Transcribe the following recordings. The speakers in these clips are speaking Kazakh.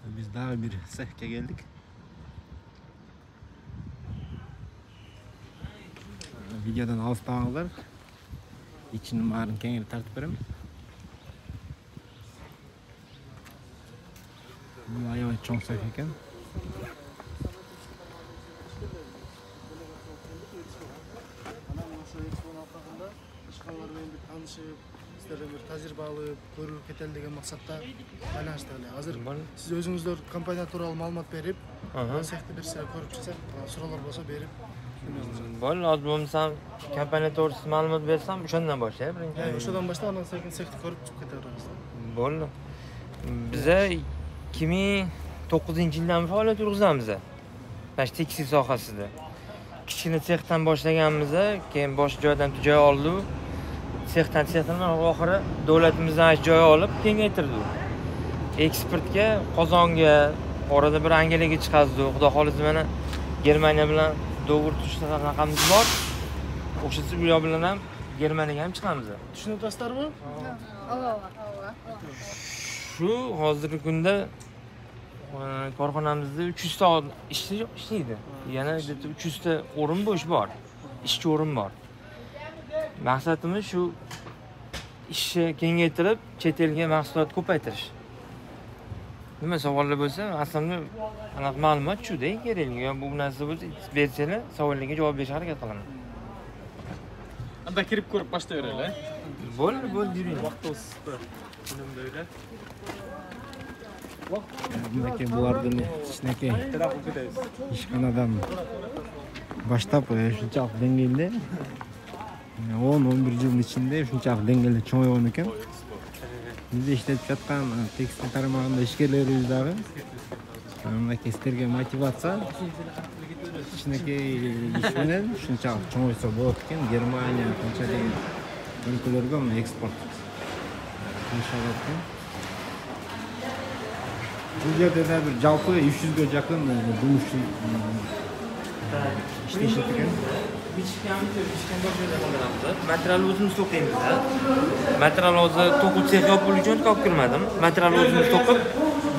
Biz daha bir sehke geldik. Videodan alıştığınızlar içini marın kengeri tartıp verem. Bu ayağı çok sehke ekan. Sizlerden bir tajriba alıp, görüp ketel degan maksatda байланышты эле. Азыр siz өзүңүздөр компания тууралуу маалымат берип, сехти бир сыйра көрүп чыксак, суроолор болсо берип. Bo'ldi, hozir bo'lmasam kompaniya to'g'risida ma'lumot bersam, o'shandan boshlaydi birinchi. O'shadan boshlab, andan sekin sexni ko'rib chiqib ketaveramiz. Bo'ldi. Biza 2009-yildan faoliyat yuritamiz. Mana tekstil sohasida. Kichkina sexdan boshlaganmiz, keyin boshqa joydan joy oldik. Sexdan oxiri davlatimizdan joy olib kengaytirdik. Eksportga, Qozonga, orada bir Angliyaga chiqazdik. Xudo xolisa mana Germaniya bilan do'g'ri tushishda qanaqamiz bor. O'shasi bu yoq bilan ham Germaniyaga ham chiqamiz. Tushunib turasizlarmi? Shu hozirgi kunda korxonamizda 300 ta ishlaydi. Yana 300 ta o'rin bo'sh bor. Ishchi o'rin bor. Maqsadimiz shu ishni kengaytirib, chet elga mahsulot ko'paytirish. Nima savollar bo'lsa, aslida aniq ma'lumot shu-da kerak. Bu narsa bo'lsa, bersanglar, savollarga javob berishga harakat qilaman. Anda kirib ko'rib boshlayveraylik. Bo'ldi, yuring. Vaqt o'sdi. Bunimda o'yla. Bunaqa bulardan hechnaki ishxonadan boshlab shunchalik dengilda 10-11 yil ichida shunchalik dengilda cho'ngaygan ekan. Bizda ishlatib yotgan tekstil tarmog'ida ishchilarimizdagi bunaqa sizlarga motivatsiya hechnaki ish bilan shunchalik cho'ngaysa bo'ladi ekan. Germaniya, qanchalik ülkelerga eksport qilishadi ekan. Bu yerda da bir jalpı 300 ga yaqin жұмысшы ishlashadi ekan. Material o'zimiz to'qiymiz. Material o'zi to'quv sexi yopish uchun olib kirmadim. Material o'zimiz to'qib,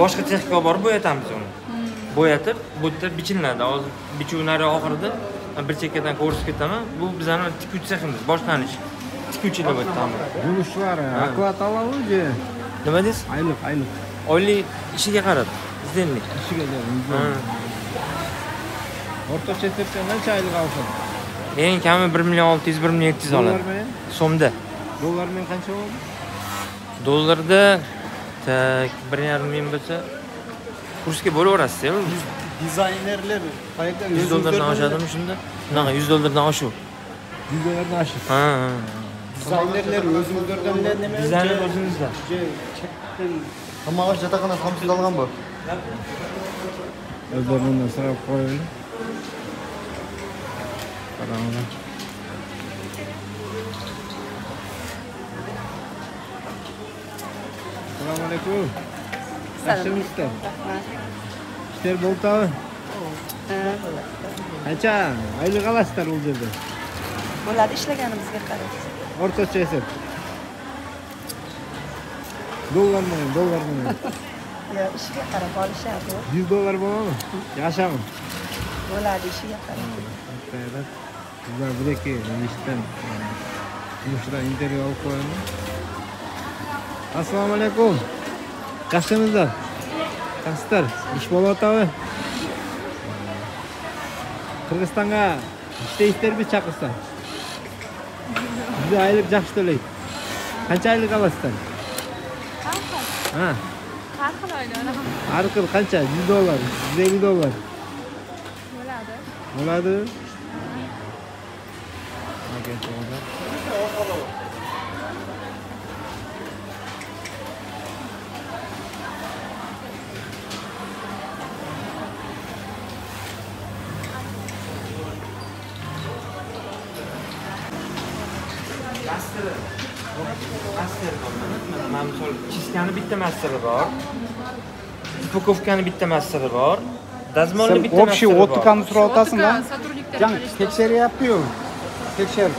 boshqa sexga borib bo'yatamiz uni. Bo'yatib, bu yerda bichiladi. Hozir bichuvlari oxirida bir chekkadan ko'rsatib ketaman. Bu bizning tikuvchi seximiz, boshlanish. Tikuvchilar deb aytamiz. Жұмысшылар оклад алады же? Nima deysiz? Aylık. Oylik ishiga qarab, izlenlik. Ishiga qarab. O'rtacha tepsa qancha aylık olsa? Eng kami 1.600.000 1.700.000 oladi. So'mda. Dollar men qancha bo'ldi? Dollarda 1.5 ming bo'lsa, kursga bo'laverasiz-ku. Dizaynerler qayerda $100 oshadimi shunda? Bunaqa $100 oshuv. $100 oshib. Ha. dizaynerler özümüzlerden neme? Dizayner o'zimizda. Hamma jataxona hamsiz olgan bu. O'zlaridan so'rab qo'ying. Qaranglar. Assalomu alaykum. Yaxshimisizlar? İşler bo'ltami? Qancha oylik olasizlar u yerda? Bo'ladi, ishlaganimizga qarab. O'rtacha hisob. Dollarmi? Ya, ishiga qarab olishadi. $100 bo'ladimi? Yaxshimi? Bo'ladi, ishiga qarab. Bizlar bularga ishdan жұмысшыдан intervyu olib qo'yamiz. Assalomu alaykum. Yaxshimisizlar? Qasdlar, ish bo'lyaptimi? Qirg'izistonga ishlaysizlarmi chaqirsa? Juda oylik yaxshi to'laydi. Qancha oylik olasizlar? Ha. Har xil oylik. Har xil qancha? $100, $150. Bo'ladi. Misol chiskani bitta masteri bor. Upakovkani bitta masteri bor. Dazmolni bitta masteri bor. Общий оттыканы surib otasың-da? Jan, Tekshiryapti-yu. tekshir.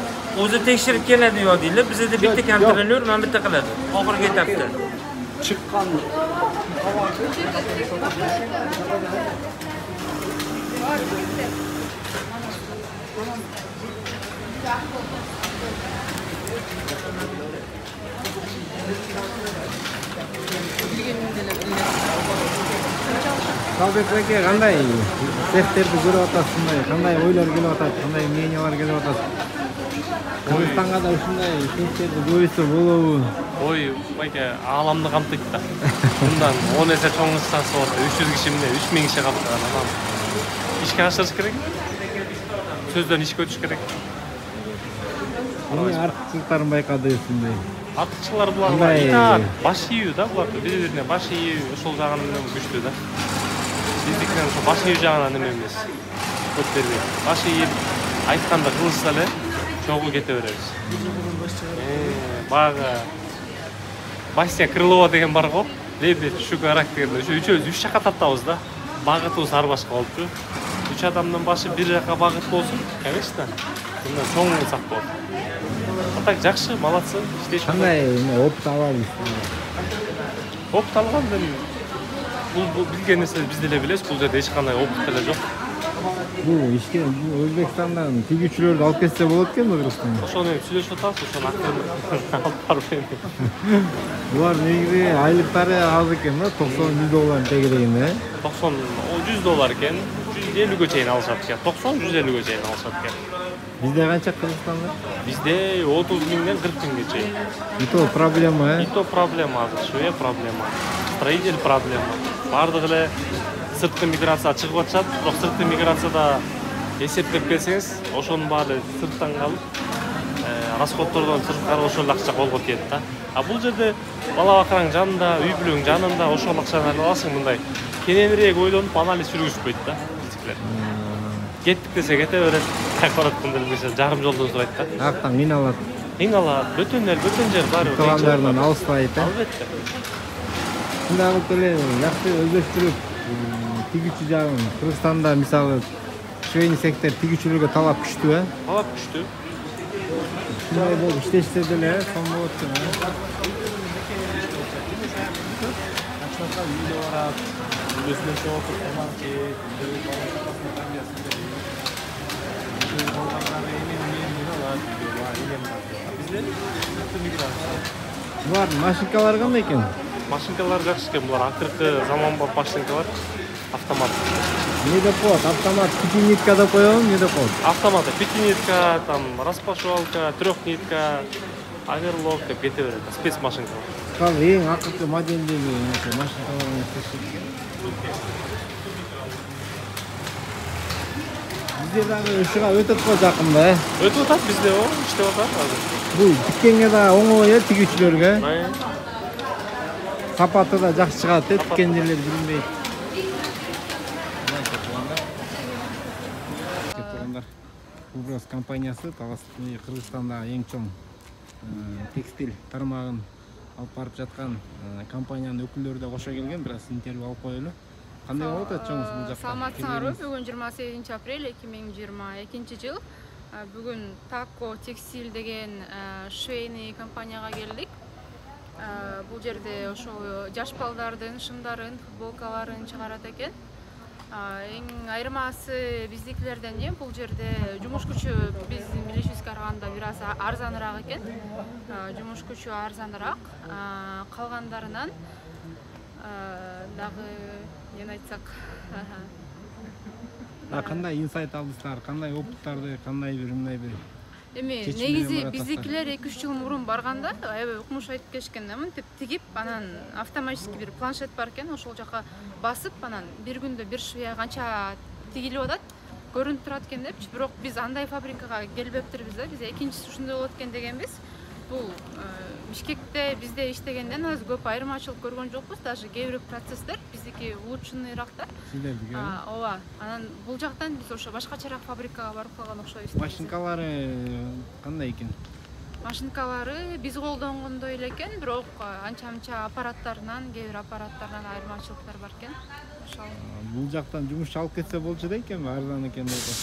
O'zi tekshirib keladi yo deylar. Bizda bitta kontrolyor, mana bitta qiladi. Oxirgi etapda. Chiqqan Kalbek aka qanday sexterdi ko'rib atasizmi? Qanday o'ylar kelib atadi? Qanday мнениялар kelib atadi? Kırgızстанга да ушундай сехтерди көбөйсө болобу? Ой, байке ааламды камтыйт да. Мындан 10 эсе чоң станция бар. 300 киши эмне, 3000 киши камтыган анан. Ишке ашырыш керек. Сөздөн ишке өтүш керек. Эмне артыкчылыктарын байкадыңызбы? Артыкчылар булар итаат, баш ийүү да булар. Бири-бирине баш ийүү ошол жагынан күчтүү да. Биздикинен ошо баш ийүү жагынан эме эмес. Көп бербейт. Баш ийип айтканды кылышса эле чогуу кете беребиз. Бага Басия Крылова деген бар го. Лебедь, Шугарак деген. Ошо үчөөбүз үч жакка тартабыз да. Багытыбыз ар башка болупту. 3 адамдын башы бир жакка багыт болсун, конечно. Мындан чоң кылсак болот. Так жакшы, молодцы. Кандай опыт алабыз? Опыт алгандын бул билген нерсе биз деле билебиз. Бул жерде эч кандай опыт деле жок. Бул ишке Өзбекстандан тигүүчүлөрдү алып кетсе болот экенби Кыргызстанга? Ошону сүйлөшүп атабыз, ошону алып барып эми. Булар негизи айлыктары аз экен да, $90-100 тегерегинде. 90-100 экен, 150-гө чейин алышат экен. 90-150-гө чейин алышат экен. Бизде канча Кыргызстанда? Бизде 30 миңден 40 миңге чейин. И то проблема, И то проблема азыр, шуя проблема. Строитель проблема. Бардыгы эле сырткы миграция чыгып атышат, бирок сырткы миграцияда эсептеп келсеңиз, ошонун баары сырттан калып, расходтордон сырткары ошол акча колго тиет да. А бул жерде бала бакыраң жанында, үй бүлөң жанында ошол акчаны аласың мындай. Кененирээк ойлонуп анализ жүргүзбөйт да биздикилер. Кеттик десе кете берет, кайфараттын делбесе жарым жолдон сурайт да. Актан кыйналат. Кыйналат, бөтөн жер баары Туугандарынан алыспайт, албетте. Мындай кылып эле жакшы өздөштүрүп тигүүчү жагын Кыргызстанда мисалы швейный сектор тигүүчүлөргө талап күчтүү, Талап күчтүү. Ушундай болуп иштешсе деле сон болот экен. Булардын машинкалары кандай экен? Машинкалар жакшы экен, булар акыркы заманбап машинкалар. Автомат. Не деп коет? Автомат пятинитка деп коебу, не деп коет? Автомат, пятинитка, там распашивалка, трехнитка, оверлок деп кете берет. Спецмашинка. Казыр эң акыркы модельдеги машинкаларды эстешет. Бизде дагы ушуга өтөт го жакын да. Өтүп атат бизде о, иштеп атат азыр. Бул тиккенге да оңой тигүүчүлөргө. Сапаты да жакшы чыгат, тиккен жерлер билинбейт. Уброс компаниясы Кыргызстанда эң чоң текстиль тармагын алып барып жаткан компаниянын өкүлдөрү да кошо келген, бираз интервью алып коелу. Кандай болуп атат бул жакта? Саламатсыңарбы? Бүгүн 28 апрель 2022 жыл. Бүгүн Тако Текстиль деген швейный компанияга келдик. Бул жерде ошо жаш балдардын шымдарын, футболкаларын чыгарат экен. Эң айырмасы биздикилерден бул жерде жумуш күчү биздин билишибизге караганда бир аз арзаныраак экен. Жумуш күчү арзаныраак. Калгандарынан дагы эмне айтсак, кандай инсайт алдыңыздар, кандай опыттарды, кандай бир мындай бир эми негизи биздикилер 2-3 жыл мурун барганда аябай укмуш айтып келишкен, мынтип тигип, анан автоматически бир планшет бар экен, ошол жака басып, анан бир күндө бир швея канча тигилип атат, көрүнүп турат экен депчи. Бирок биз андай фабрикага келбептирбиз да, биз экинчиси ушундай болот экен дегенбиз. Бул Бишкекте бизде иштегенден аз көп айырмачылык көргөн жокпуз, даже кээ бир процесстер биздики улучшенныйраак да. Силердики? Ооба. Анан бул жактан биз ошо башкачараак фабрикага барып калган окшойбуз. Машинкалары кандай экен? Машинкалары биз колдонгондой эле экен, бирок анча-мынча аппараттарынан, кээ бир аппараттарынан айырмачылыктар бар экен. Ошол. Бул жактан жумушчу алып кетсе болчу да экенби, арзан экен дейт.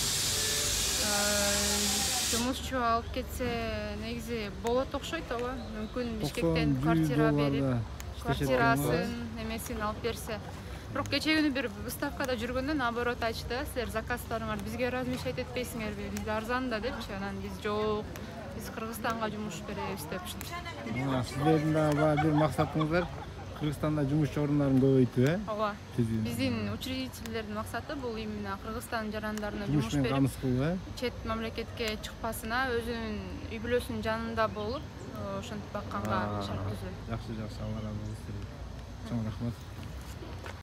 Жумушчу алып кетсе негизи болот окшойт, ооба. Мүмкүн Бишкектен квартира берип квартирасын немесин алып берсе. Бирок кече күнү бир выставкада жүргөндө наоборот айтышты, силер заказдарыңар бизге размещать этпейсиңерби, бизде арзан да депчи. Анан биз жок, биз Кыргызстанга жумуш беребиз депчи. Сиздердин дагы бир максатыңыз бар. Кыргызстанда жумуш орундарын көбөйтүү, Ооба. Биздин учредительдердин максаты бул именно Кыргызстан жарандарына жумуш жумуш берип, камсыз кылуу, чет мамлекетке чыкпасына, өзүнүн үй бүлөсүнүн жанында болуп, ошентип бакканга шарт түзүү. Жакшы, Алла ыраазы болсун. Чоң рахмат.